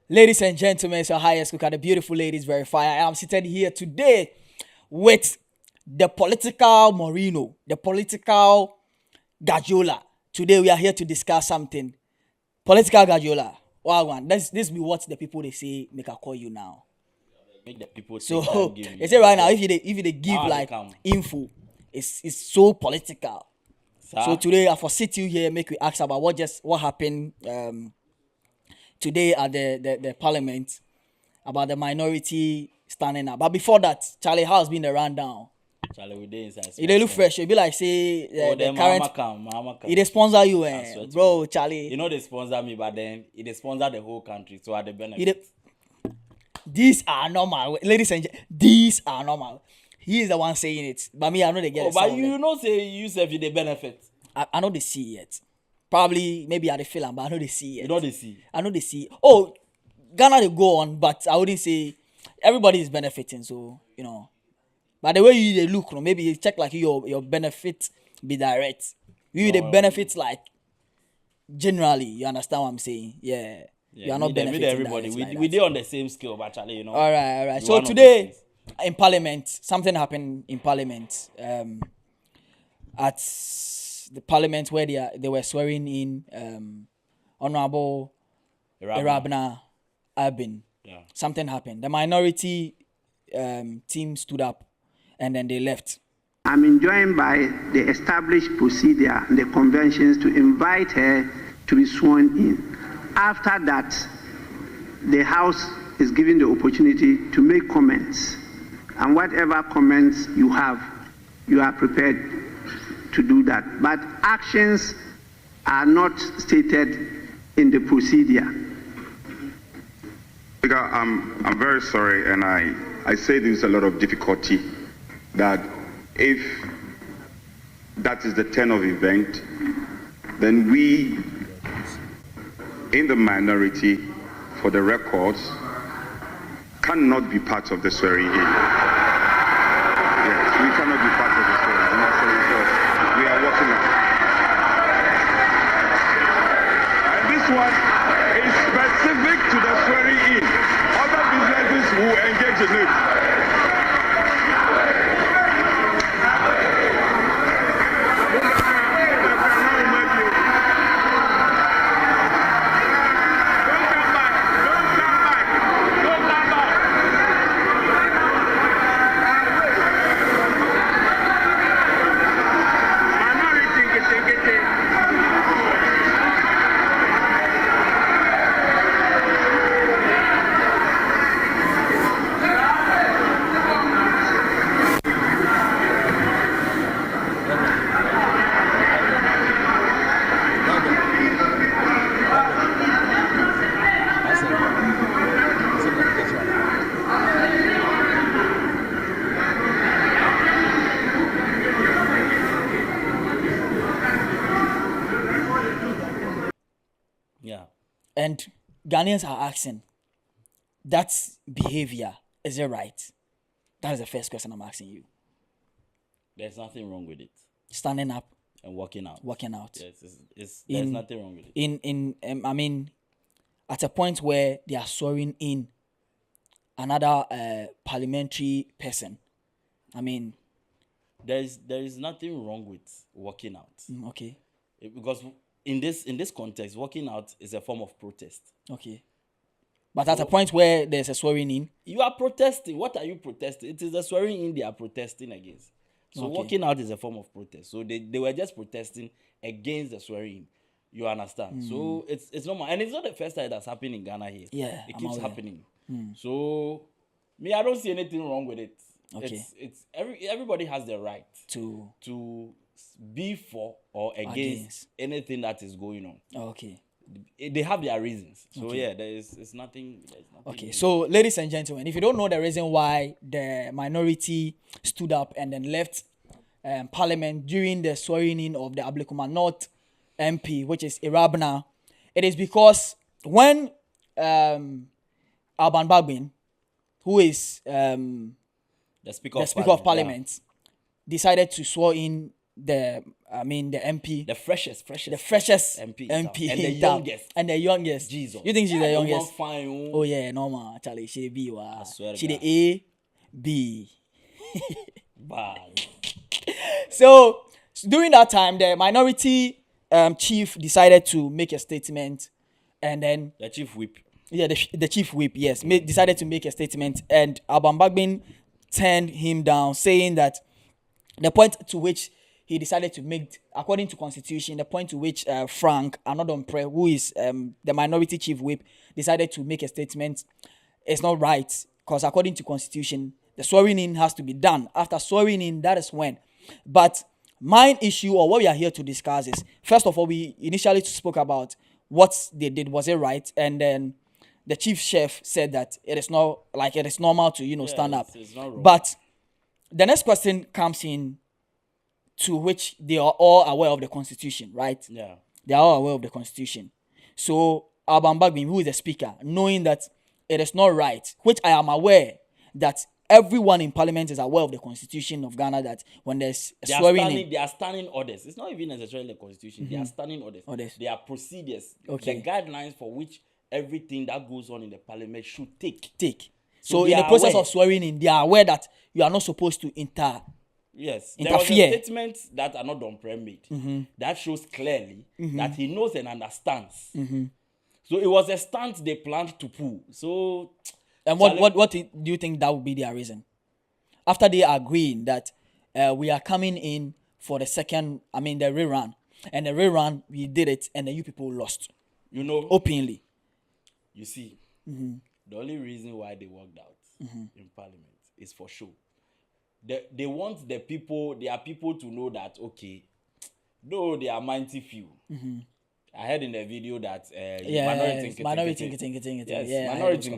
Ladies and gentlemen, it's your highest Cookkkkk, the beautiful ladies verify. I am seated here today with the political Moreno, the political Gajola. Today we are here to discuss something. Political Gajola. Wow, this be what the people they say make a call you now. Make the people So they say right now if they give like info, it's so political. So today I for sit you here make we ask about what happened today at the parliament about the minority standing up. But before that, Charlie, how has been the rundown? Charlie, we dey inside. They look fresh. It be like say the current. They sponsor you, bro, Charlie. You know they sponsor me, but then they sponsor the whole country, so at the benefit. These are normal, ladies and gentlemen. These are normal. He is the one saying it, but me, I know they get it. But you know, say you yourself you the benefit. I know they see it. Probably, maybe I the feel, but I know they see it. You know they see. I know they see. Oh, Ghana they go on, but I wouldn't say everybody is benefiting. So you know, but the way you they look, maybe you check like your benefit be direct. You the benefits like generally. You understand what I'm saying? Yeah. You are not benefiting. Everybody. We did on the same scale, but actually, you know. All right. So today in Parliament, something happened in Parliament. At the Parliament where they were swearing in Honorable Ewurabena Aubynn. Yeah. Something happened. The minority team stood up and then they left. I'm enjoined by the established procedure and the conventions to invite her to be sworn in. After that, the House is given the opportunity to make comments. And whatever comments you have, you are prepared to do that. But actions are not stated in the procedure. I'm very sorry, and I say this with a lot of difficulty, that if that is the turn of event, then we in the minority, for the records, cannot be part of the swearing in. Yes, we cannot be part of the swearing in. So we are working on it. And this one is specific to the swearing in. Other businesses will engage in it. And Ghanaians are asking, that behavior, is it right? That is the first question I'm asking you. There's nothing wrong with it. Standing up and walking out. Yes, there's nothing wrong with it. I mean, at a point where they are swearing in another parliamentary person. I mean, there is nothing wrong with walking out. Okay. Because in this context, walking out is a form of protest. Okay. But at a point where there's a swearing in, you are protesting. What are you protesting? It is the swearing in they are protesting against. So walking out is a form of protest. So they were just protesting against the swearing in. You understand? So it's normal. And it's not the first time that's happening in Ghana here. Yeah. It keeps happening. So me, I don't see anything wrong with it. Okay. Everybody has the right to be for or against anything that is going on. Okay. They have their reasons. So there's nothing. Okay. So ladies and gentlemen, if you don't know the reason why the minority stood up and then left Parliament during the swearing in of the Ablekuma North MP, which is Ewurabena, it is because when Ewurabena Aubynn, who is the Speaker of Parliament, decided to swear in the I mean, the MP. The freshest MP. MP. And the in town. youngest. And the youngest. Jesus. You think she's the youngest? Woman fine. Oh, yeah, normal. Charlie, she B. swear to She the God. A, B. Bad. So, during that time, the minority chief decided to make a statement. And then... The chief whip. Yeah, the chief whip, yes, decided to make a statement. And Ewurabena Aubynn turned him down, saying that the point to which he decided to make, according to constitution, the point to which Frank Anodompreh, who is the minority chief whip, decided to make a statement is not right, because according to constitution, the swearing in has to be done. After swearing in, that is when. But my issue, or what we are here to discuss, is, first of all, we initially spoke about what they did, was it right? And then the chief chef said that it is not, like, it is normal to, stand up. It's not wrong. But the next question comes in, to which they are all aware of the constitution, right? Yeah. They are all aware of the constitution. So Ewurabena Aubynn, who is the speaker, knowing that it is not right, which I am aware that everyone in parliament is aware of the constitution of Ghana, that when there's swearing in, they are standing orders. It's not even necessarily the constitution. They are standing orders. They are procedures. Okay. The guidelines for which everything that goes on in the parliament should take. So they in the are process aware. of swearing in, they are aware that you are not supposed to Yes, interfere. there was a statement that Anodompreh made that shows clearly that he knows and understands. So it was a stunt they planned to pull. So, And what do you think that would be their reason? After they agreeing that we are coming in for the second, the rerun. And the rerun, we did it, and then you people lost. Openly. You see, the only reason why they walked out in parliament is for show. They want their people to know that, okay, though they are mighty few. I heard in the video that minority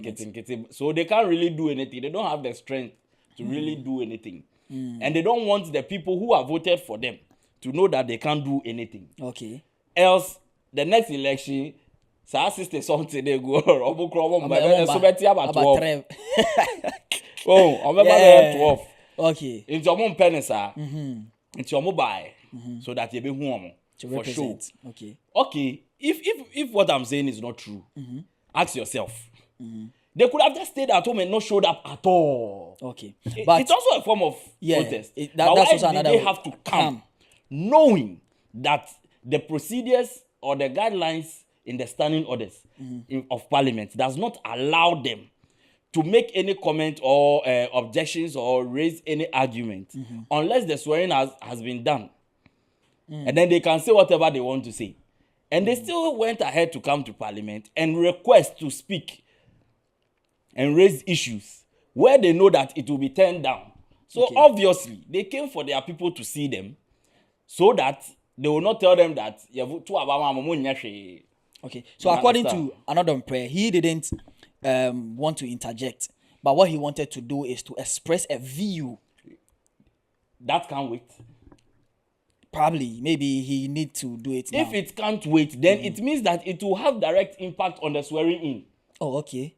Cookkkkk. So they can't really do anything. They don't have the strength to really do anything. And they don't want the people who have voted for them to know that they can't do anything. Okay. Else, the next election, so sister something they go about 12. Oh, 12. Okay. Into your mom pennies, into your mobile, so that you be home for sure. Okay. If what I'm saying is not true, ask yourself. They could have just stayed at home and not showed up at all. Okay. But it's also a form of protest. But why did they have to come knowing that the procedures or the guidelines in the standing orders of parliament does not allow them to make any comment or objections or raise any argument unless the swearing has been done. And then they can say whatever they want to say. And they still went ahead to come to parliament and request to speak and raise issues where they know that it will be turned down. So obviously, they came for their people to see them so that they will not tell them that okay. So according to Anodompreh, he didn't want to interject, but what he wanted to do is to express a view. That can't wait. Probably, maybe he need to do it now. If it can't wait, then it means that it will have direct impact on the swearing in. Oh, okay.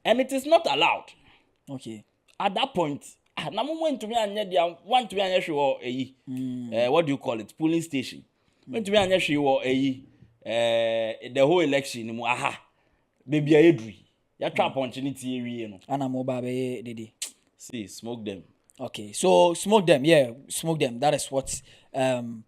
And it is not allowed. Okay. At that point, what do you call it? Polling station. When to be the whole election, baby, Adri. You trap opportunity, you know. And I'm over Didi. See, smoke them. Okay, so smoke them, smoke them. That is what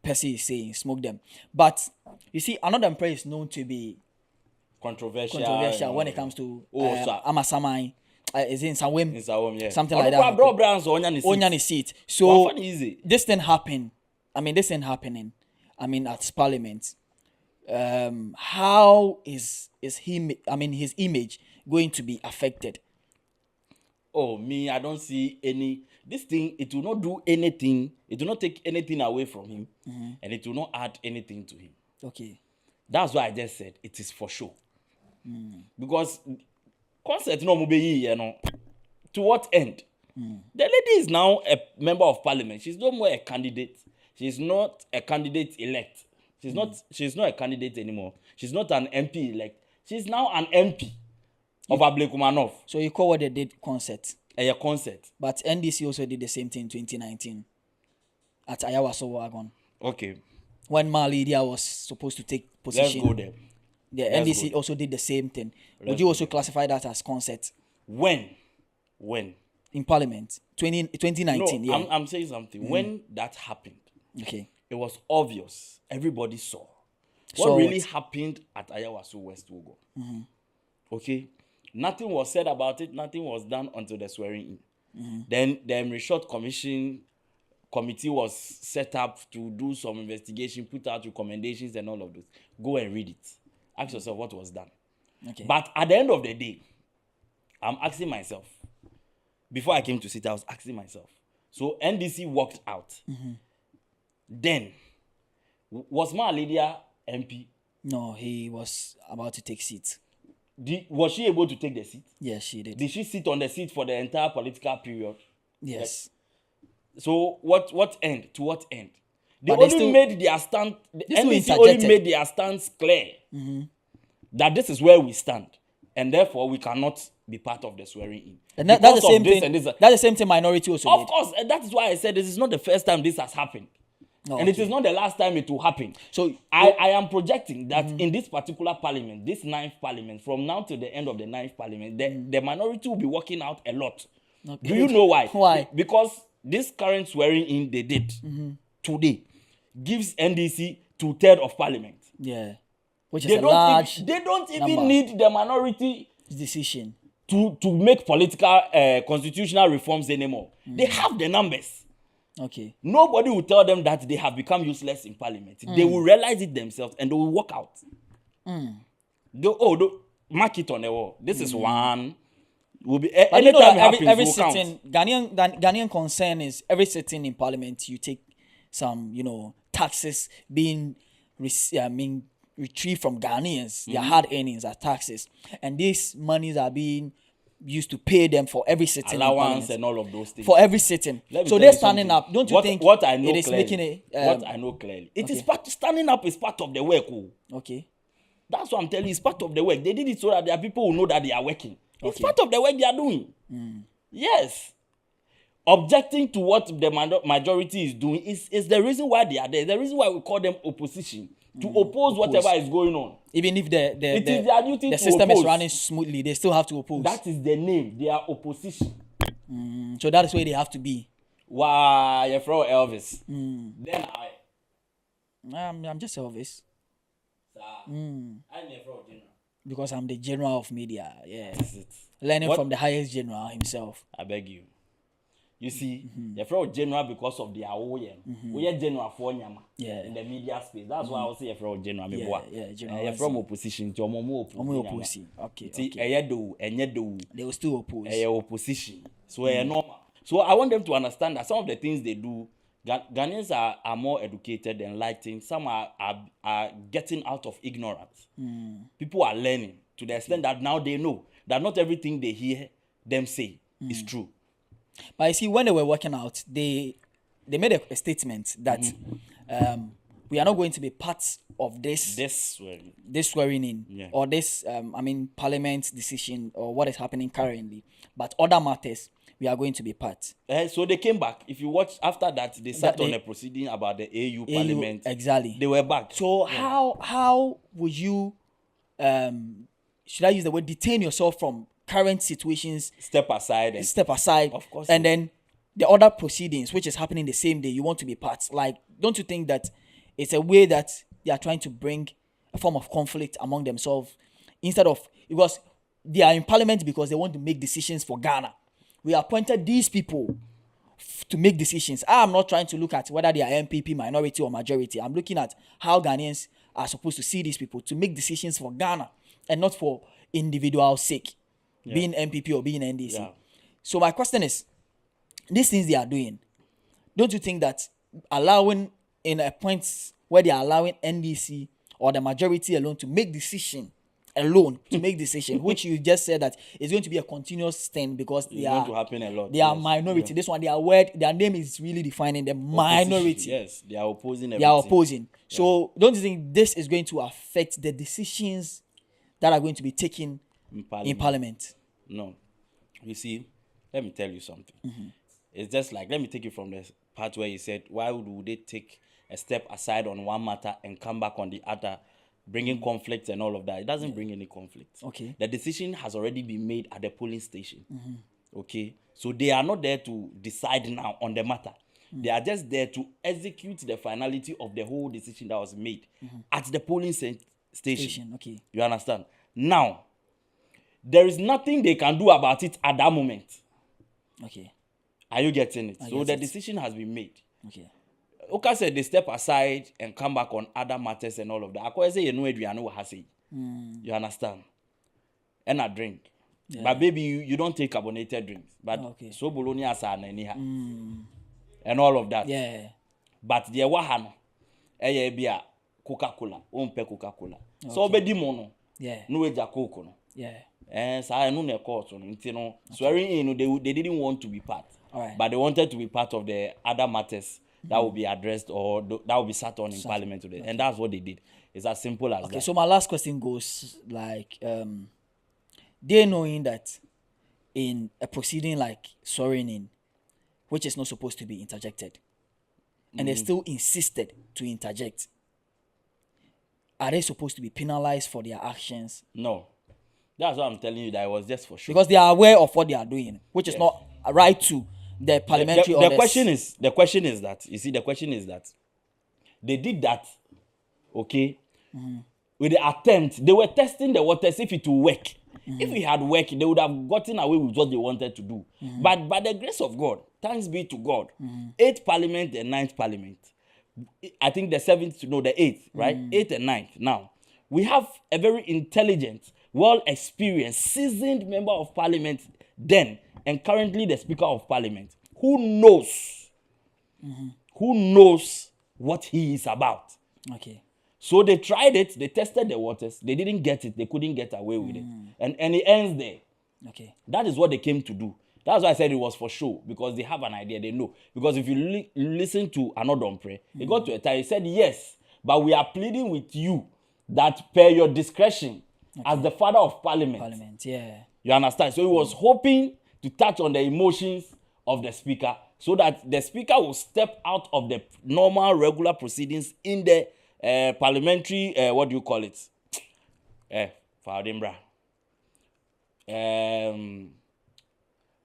Percy is saying, smoke them. But you see, Anodompreh is known to be controversial when it comes to Amasamai. Is in Sawim, yeah. Something like that. Onyani seat. So this thing happened. This thing happening. At Parliament. How is him? His image going to be affected? Oh, me, I don't see any. This thing, it will not do anything. It will not take anything away from him, and it will not add anything to him. Okay. That's why I just said it is for sure. Because concert no mube, you know, to what end? The lady is now a member of parliament. She's no more a candidate. She's not a candidate elect. She's not a candidate anymore. She's not an MP elect. She's now an MP of Ablekuma North. So you call what they did concert? A concert. But NDC also did the same thing in 2019 at Ayawaso Wagon. Okay. When Malidia was supposed to take position. Let's go there. The Let's NDC go. also did the same thing. Would Let's you go also there. classify that as concert When? in Parliament 2019? No, Yeah. I'm saying something. When that happened, Okay. it was obvious. Everybody saw. What Saw really what? happened at Ayawaso West Wogo. Okay? Nothing was said about it. Nothing was done until the swearing in. Then the Resort committee was set up to do some investigation, put out recommendations and all of those. Go and read it. Ask yourself what was done. Okay. But at the end of the day, I'm asking myself, before I came to sit, I was asking myself. So NDC walked out. Then, was Malidia MP? No, he was about to take seat. Was she able to take the seat? Yes, she did. Did she sit on the seat for the entire political period? Yes. So what end? To what end? They But they only still- made their stand. The still NDC only interjected. made their stance clear that this is where we stand, and therefore we cannot be part of the swearing in. And that's Because the of same this thing. and this. That's the same thing Minority also Of did. course, and that is why I said this is not the first time this has happened. No, And it okay. is not the last time it will happen. So I am projecting that in this particular parliament, this 9th parliament, from now to the end of the 9th parliament, the minority will be working out a lot. Okay. Do you know why? Why? Because this current swearing in they did today gives NDC 2/3 of parliament. Yeah, which is They a don't, large they don't even number. need the minority decision. to make political constitutional reforms anymore. They have the numbers. Okay. Nobody will tell them that they have become useless in parliament. They will realize it themselves and they will walk out. Mark it on the wall. This is one. Will be But you know anytime that it happens, every will count. sitting, Ghanaian concern is every sitting in Parliament, you take some, taxes being retrieved from Ghanaians, their hard earnings are taxes, and these monies are being used to pay them for every sitting Allowance in and Parliament. all of those things. For every sitting. Let me So tell they're you standing something. up. Don't you think what I know it is clearly, making what I know clearly. It is okay. standing up is part of the work. Okay. That's what I'm telling you. It's part of the work. They did it so that there are people who know that they are working. It's Okay. part of the work they are doing. Yes. Objecting to what the majority is doing is the reason why they are there. The reason why we call them opposition. To oppose whatever is going on. Even if the It is their duty the to system is oppose. running smoothly, they still have to oppose. That is the name. They are opposition. So that is where they have to be. Why, you're from Elvis. Then I'm just Elvis I'm from General. because I'm the general of media. Yeah. That's it. Learning What? from the highest general himself. I beg you. You see, you're from General because of their OM. We are General for Nyama Yeah. in the media space. That's why I will say you're from General. General, You're I from see. opposition. You're more Omo opposition. Okay. See, Okay. They will still oppose. opposition. So normal. So I want them to understand that some of the things they do, Ghanaians are more educated, enlightened. Some are getting out of ignorance. People are learning to the extent that now they know that not everything they hear them say is true. But you see, when they were working out, they made a statement that we are not going to be part of this swearing in or this Parliament decision or what is happening currently. But other matters, we are going to be part. So they came back. If you watch after that, they sat on a proceeding about the AU Parliament. Exactly. They were back. So how would you should I use the word detain yourself from current situations? Step aside. Of course. And then the other proceedings, which is happening the same day, you want to be part. Like, don't you think that it's a way that they are trying to bring a form of conflict among themselves instead of, because they are in Parliament because they want to make decisions for Ghana. We appointed these people to make decisions. I'm not trying to look at whether they are MPP, minority or majority. I'm looking at how Ghanaians are supposed to see these people to make decisions for Ghana and not for individual sake, being MPP or being NDC. Yeah. So my question is, these things they are doing, don't you think that allowing in a point where they are allowing NDC or the majority alone to make decision, which you just said that it's going to be a continuous thing because It's going to happen a lot. they are minority. This one, their name is really defining the minority. Yes, they are opposing everything. They are opposing. So don't you think this is going to affect the decisions that are going to be taken in Parliament? No. You see, let me tell you something. It's just like, let me take you from the part where you said, why would they take a step aside on one matter and come back on the other, bringing conflict and all of that. It doesn't bring any conflict. Okay. The decision has already been made at the polling station. Okay. So they are not there to decide now on the matter. They are just there to execute the finality of the whole decision that was made at the polling station. Okay. You understand? Now, there is nothing they can do about it at that moment. Okay. Are you getting it? I So get the it. decision has been made. Okay. Oka said they step aside and come back on other matters and all of that. I say you know what I say. You understand? And I drink. Yeah. But baby, you don't take carbonated drinks. But Okay. so bologna and all of that. Yeah. But the wahano, bia Coca-Cola, Coca-Cola. So be mono. Yeah. No eja Coke no. Yeah. So I know the court no. Swearing in, they didn't want to be part. All right. But they wanted to be part of the other matters that will be addressed or that will be sat on in Parliament today. And that's what they did. It's as simple as Okay, that. so my last question goes like, they knowing that in a proceeding like swearing in, which is not supposed to be interjected, and they still insisted to interject, are they supposed to be penalized for their actions? No. That's what I'm telling you, that it was just for sure. Because they are aware of what they are doing, which is not right to the parliamentary orders. The question is that, you see, the question is that they did that, okay, with the attempt. They were testing the waters if it will work. If it had worked, they would have gotten away with what they wanted to do. But by the grace of God, thanks be to God, 8th Parliament and 9th Parliament, I think the 7th, no, the 8th, right? 8th and 9th. Now, we have a very intelligent, well-experienced, seasoned member of Parliament then, and currently the Speaker of Parliament, who knows what he is about. Okay. So they tried it, they tested the waters, they didn't get it, they couldn't get away with it. And it ends there. Okay. That is what they came to do. That's why I said it was for show, because they have an idea, they know. Because if you listen to Anodompre, he got to a time, he said, yes, but we are pleading with you that per your discretion, as the father of Parliament, yeah. you understand? So he was hoping to touch on the emotions of the speaker so that the speaker will step out of the normal, regular proceedings in the parliamentary, what do you call it?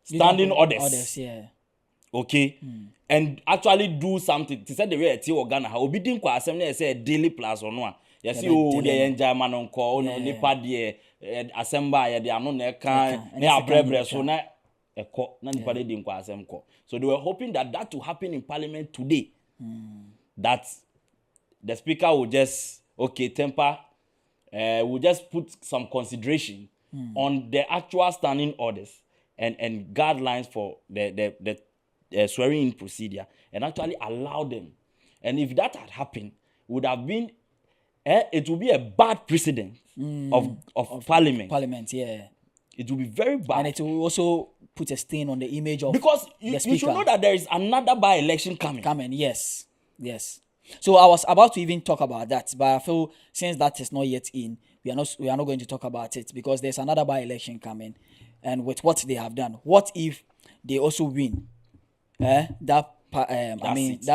Standing orders. Yeah. Okay? And actually do something. To say the way it's Ghana, how be doing kwa assembly say daily plus or no. You see, oh, the enjoy man on call, no, nipa de assembly, they are no ne can, ne are brebre, so na a call, none nipa de din kwa assembly call. So they were hoping that will happen in Parliament today. That the speaker will just, temper, will just put some consideration on the actual standing orders and guidelines for the swearing in procedure and actually allow them. And if that had happened, would have been, it would be a bad precedent of Parliament. Parliament, yeah. It will be very bad. And it will also put a stain on the image of because the you speaker. should know that there is another by-election coming. Yes. So I was about to even talk about that, but I feel since that is not yet in, we are not going to talk about it because there's another by-election coming, and with what they have done, what if they also win? That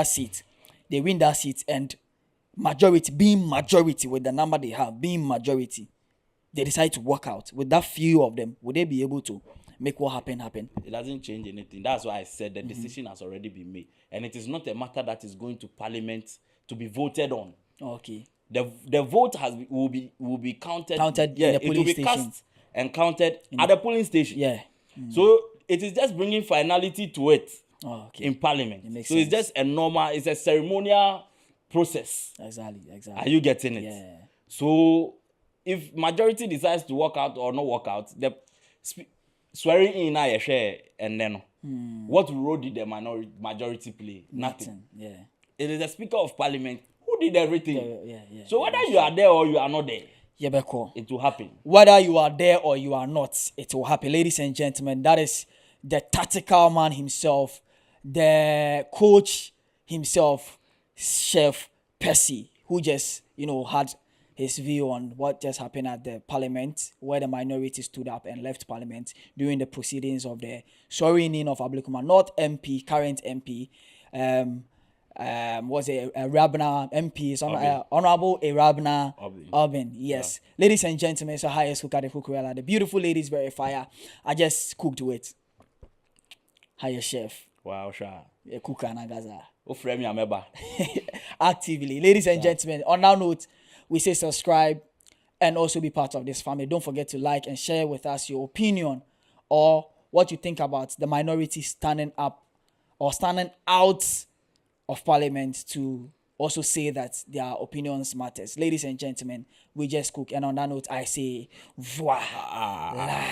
seat, they win that seat, and being majority with the number they have, being majority, they decide to walk out. With that few of them, would they be able to make what happen? It doesn't change anything. That's why I said the decision has already been made, and it is not a matter that is going to Parliament to be voted on. Okay. The vote will be counted. Counted in the polling it will be station. cast and counted at the polling station. Yeah. So it is just bringing finality to it in Parliament. It so it's just it's a ceremonial process. Exactly. Are you getting it? Yeah. So if majority decides to walk out or not walk out, the swearing in a share and then what role did the majority play? Nothing. Yeah. It is the Speaker of Parliament who did everything. Yeah. So whether you are there or you are not there, it will happen. Whether you are there or you are not, it will happen. Ladies and gentlemen, that is the tactical man himself, the coach himself, Chef Percy, who just, had his view on what just happened at the Parliament, where the minority stood up and left Parliament during the proceedings of the swearing in of Ablekuma North MP, current MP, was it Ewurabena MP, Honorable Ewurabena Aubynn. Yes, ladies and gentlemen, so highest Cookkkkk, the beautiful ladies very fire. I just cooked with highest chef. Wow, sure. Cookkkkk and Gaza. Actively, ladies and gentlemen. On that note, we say subscribe and also be part of this family. Don't forget to like and share with us your opinion or what you think about the minority standing up or standing out of parliament to also say that their opinions matters. Ladies and gentlemen, we just cook. And on that note, I say, voila.